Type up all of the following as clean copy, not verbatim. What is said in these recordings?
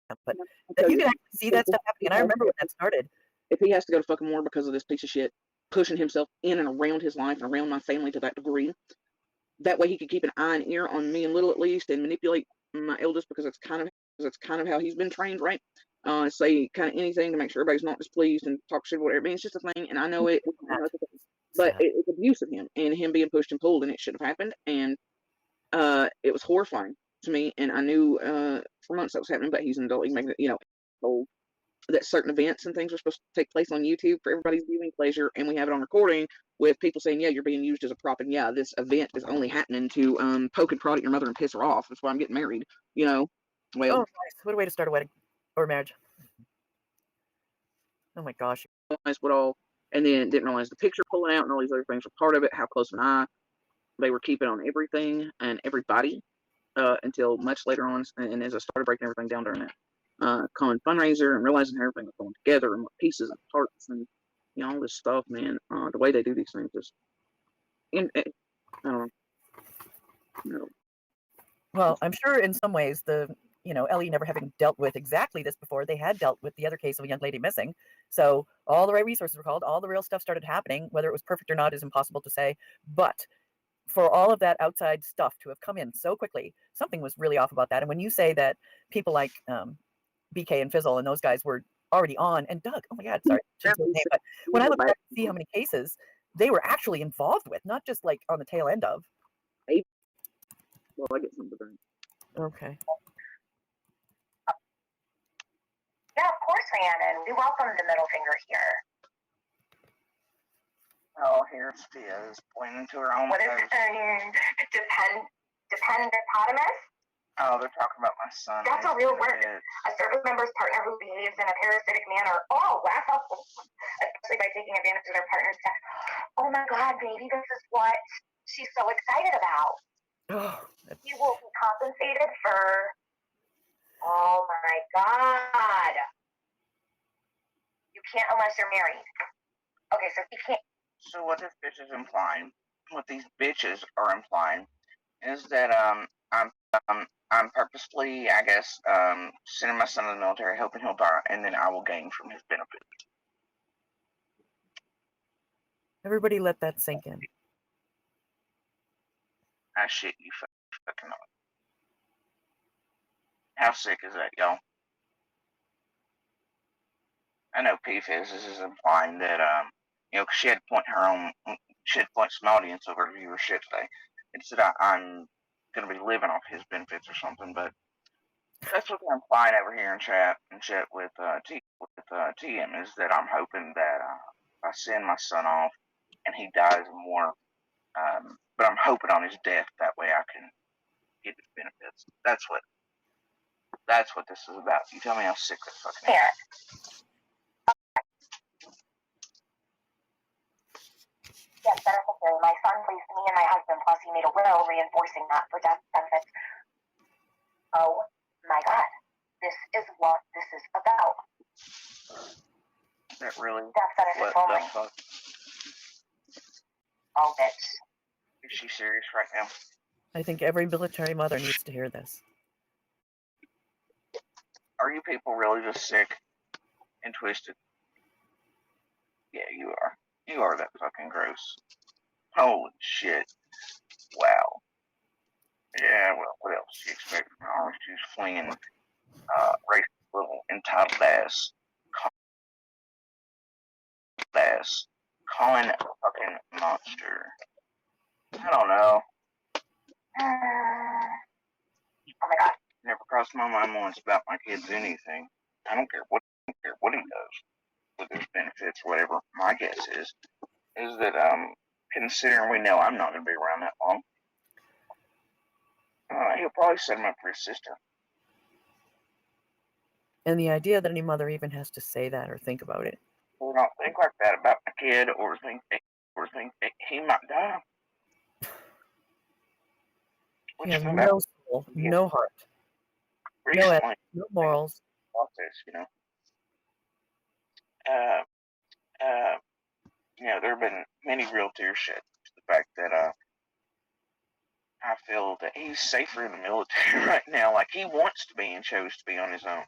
but I'll that tell you you, can actually see that stuff happening, and I remember when that started. if he has to go to fucking war because of this piece of shit pushing himself in and around his life and around my family to that degree, that way he could keep an eye and ear on me and little at least and manipulate my eldest because it's kind of how he's been trained, right? Say kind of anything to make sure everybody's not displeased and talk shit or whatever. I mean, it's just a thing, and I know it, That but sad. it's abuse of him and him being pushed and pulled, and it shouldn't have happened. And it was horrifying to me, and I knew for months that was happening. But he's an adult, he making it, told that certain events and things are supposed to take place on YouTube for everybody's viewing pleasure, and we have it on recording with people saying, "Yeah, you're being used as a prop," and yeah, this event is only happening to poke and prod at your mother and piss her off. That's why I'm getting married. Oh, Well, nice. What a way to start a wedding or marriage. Oh my gosh. realized what all, and then didn't realize the picture pulling out and all these other things were part of it. How close an eye they were keeping on everything and everybody until much later on, and as I started breaking everything down during that common fundraiser and realizing how everything was going together and what pieces and parts and all this stuff, man. The way they do these things is, I don't know. Well, I'm sure in some ways Ellie never having dealt with exactly this before, they had dealt with the other case of a young lady missing. So all the right resources were called, all the real stuff started happening. Whether it was perfect or not is impossible to say. But for all of that outside stuff to have come in so quickly, something was really off about that. And when you say that people like BK and Fizzle and those guys were already on, and Doug, oh my God, sorry, shouldn't say his name, but when I look back and see how many cases they were actually involved with, not just like on the tail end of. Well, I get some of them. Okay. Yeah, of course, Rhiannon. We welcome the middle finger here. Oh, here she is, pointing to her own What is face. Dependentamus? Oh, they're talking about my son. That's a real word. A service member's partner who behaves in a parasitic manner. Oh, wow. Especially by taking advantage of their partner's sex. Oh my God, maybe this is what she's so excited about. Oh, You will be compensated for. Oh my God. You can't unless you're married. Okay, so he can't. So what this bitch is implying, what these bitches are implying, is that I'm purposely, I guess, sending my son to the military, hoping he'll die, and then I will gain from his benefits. everybody let that sink in. I shit you fucking know. How sick is that, y'all? I know PFizz is implying that, she had to point some audience over to viewership today. It said I'm going to be living off his benefits or something, but that's what they're implying over here in chat and shit with TM is that I'm hoping that I send my son off and he dies more, but I'm hoping on his death, that way I can get his benefits. That's what this is about. You tell me how sick this fucking is. Yes, beneficiary. My son leaves me and my husband, plus he made a will reinforcing that for death benefits. Oh my God. This is what this is about. Is that really? Death benefits only. Fuck? Oh, bitch. Is she serious right now? I think every military mother needs to hear this. Are you people really just sick and twisted? Yeah, you are. You are that fucking gross. Holy shit. Wow. Yeah, well, what else do you expect from her? She's flinging racist little entitled ass. Calling a fucking monster. I don't know. Oh my God. Never crossed my mind once about my kids anything. I don't care what he does with his benefits or whatever. My guess is that considering we know I'm not going to be around that long, he'll probably set him up for his sister. And the idea that any mother even has to say that or think about it. Or not think like that about my kid, or think that he might die. He has no soul, no heart, no ethics, no morals. Process, there have been many real tears shed to the fact that I feel that he's safer in the military right now. Like he wants to be and chose to be on his own.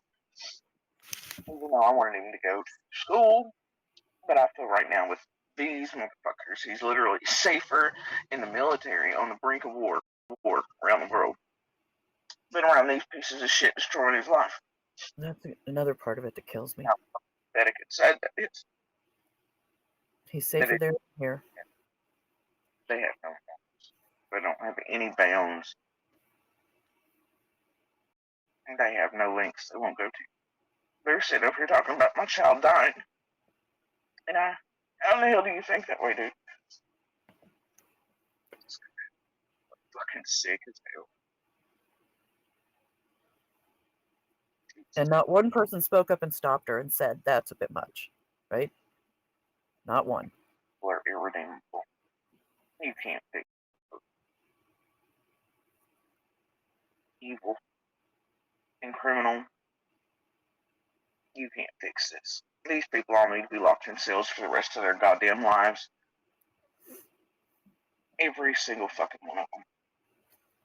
Even though I wanted him to go to school, but I feel right now with these motherfuckers, he's literally safer in the military on the brink of war around the world than around these pieces of shit destroying his life. That's another part of it that kills me. How pathetic and sad that is. He's safer there than here. They have no bounds. They don't have any bounds. And they have no lengths they won't go to. They're sitting up here talking about my child dying. And how the hell do you think that way, dude? It's fucking sick as hell. And not one person spoke up and stopped her and said, that's a bit much, right? Not one. People are irredeemable. You can't fix evil and criminal. You can't fix this. These people all need to be locked in cells for the rest of their goddamn lives. Every single fucking one of them.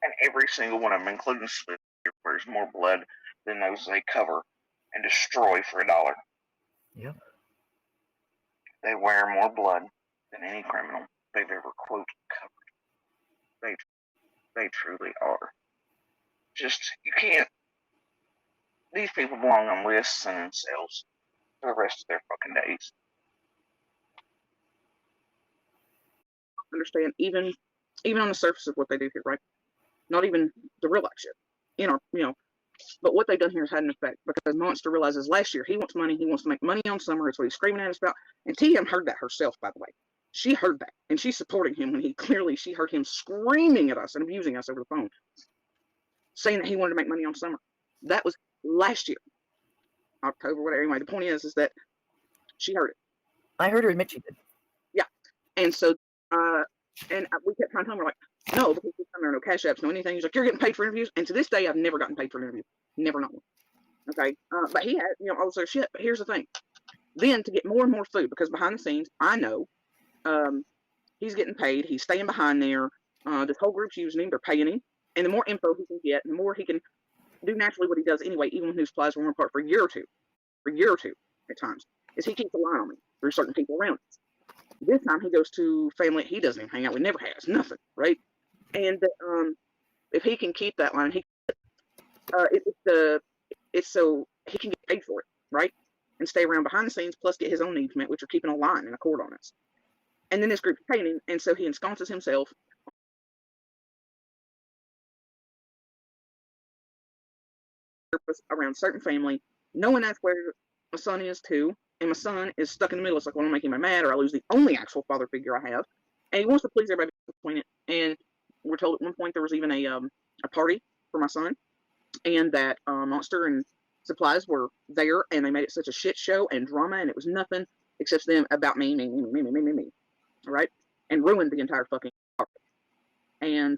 And every single one of them, including Smith, wears more blood than those they cover and destroy for $1. Yep. They wear more blood than any criminal they've ever, quote, covered. They truly are. Just, you can't. These people belong on lists and in cells for the rest of their fucking days. Understand, even on the surface of what they do here, right? Not even the real life shit. But what they've done here has had an effect because Monster realizes last year he wants money, he wants to make money on Summer. It's what he's screaming at us about. And TM heard that herself, by the way. She heard that, and she's supporting him when she heard him screaming at us and abusing us over the phone, saying that he wanted to make money on Summer. That was last year, October, whatever. Anyway, the point is that she heard it. I heard her admit she did. Yeah, and so and we kept trying to tell her, like, no, because there are no cash apps, no anything. He's like, you're getting paid for interviews, and to this day, I've never gotten paid for an interview, never not one. Okay, but he had, all this other shit. But here's the thing: then to get more and more food, because behind the scenes, I know, he's getting paid. He's staying behind there. This whole group's using him. They're paying him, and the more info he can get, the more he can do naturally what he does anyway. Even when his supplies were apart for a year or two at times, is he keeps a line on me through certain people around us. This time he goes to family he doesn't even hang out with, never has, nothing, right? And if he can keep that line, it's so he can get paid for it, right? And stay around behind the scenes, plus get his own needs met, which are keeping a line and a cord on us. And then this group's paying him, and so he ensconces himself around certain family, knowing that's where my son is too. And my son is stuck in the middle. It's like, well, I'm making him mad, or I lose the only actual father figure I have. And he wants to please everybody at this point. And we're told at one point there was even a party for my son, and that Monster and supplies were there, and they made it such a shit show and drama, and it was nothing except them about me. All right, and ruined the entire fucking party. And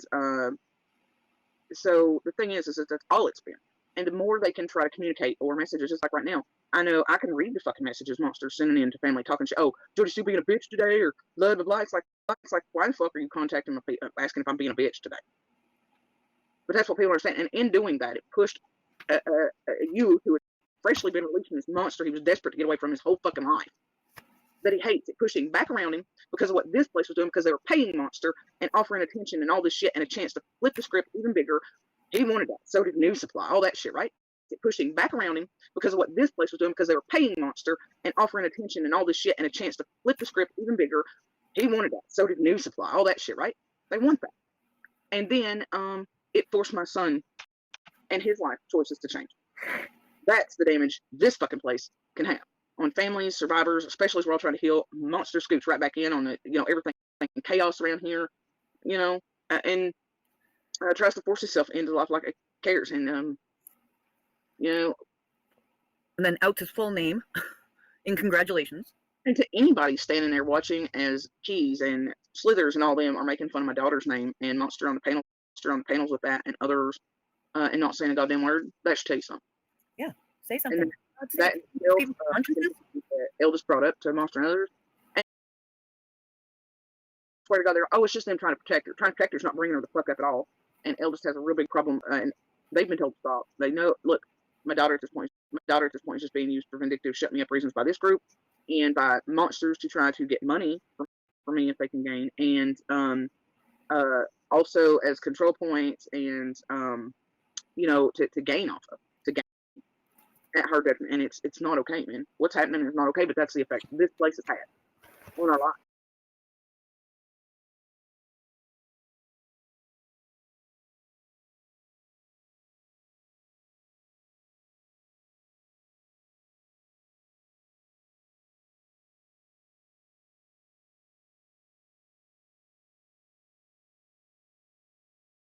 so the thing is that that's all it's been. And the more they can try to communicate or messages, just like right now, I know I can read the fucking messages Monster's sending in to family talking shit. Oh, Jody, you being a bitch today, or blah blah blah. It's like why the fuck are you contacting me asking if I'm being a bitch today? But that's what people understand. And in doing that, it pushed you, who had freshly been released from this monster, he was desperate to get away from his whole fucking life that he hates. It pushed him back around him because of what this place was doing, because they were paying Monster and offering attention and all this shit and a chance to flip the script even bigger. He wanted that. So did New Supply, all that shit, right? It pushed him back around him because of what this place was doing, because they were paying Monster and offering attention and all this shit and a chance to flip the script even bigger. He wanted that. So did New Supply, all that shit, right? They want that. And then it forced my son and his life choices to change. That's the damage this fucking place can have on families, survivors, especially as we're all trying to heal. Monster scoops right back in on the, everything chaos around here, and tries to force himself into life like it cares. And, and then outs his full name in congratulations. And to anybody standing there watching as Keys and Slithers and all them are making fun of my daughter's name and Monster on the panels with that and others, and not saying a goddamn word, that should tell you something. Yeah, say something. And that eldest brought up to Monster and others. And swear to God, it's just them trying to protect her. Trying to protect her is not bringing her the fuck up at all. And eldest has a real big problem, and they've been told to stop. They know, look, my daughter at this point is just being used for vindictive, shut me up reasons by this group and by monsters to try to get money for me if they can gain, and also as control points and to gain off of, to gain at her detriment. And it's not okay, man. What's happening is not okay, but that's the effect this place has had on our lives.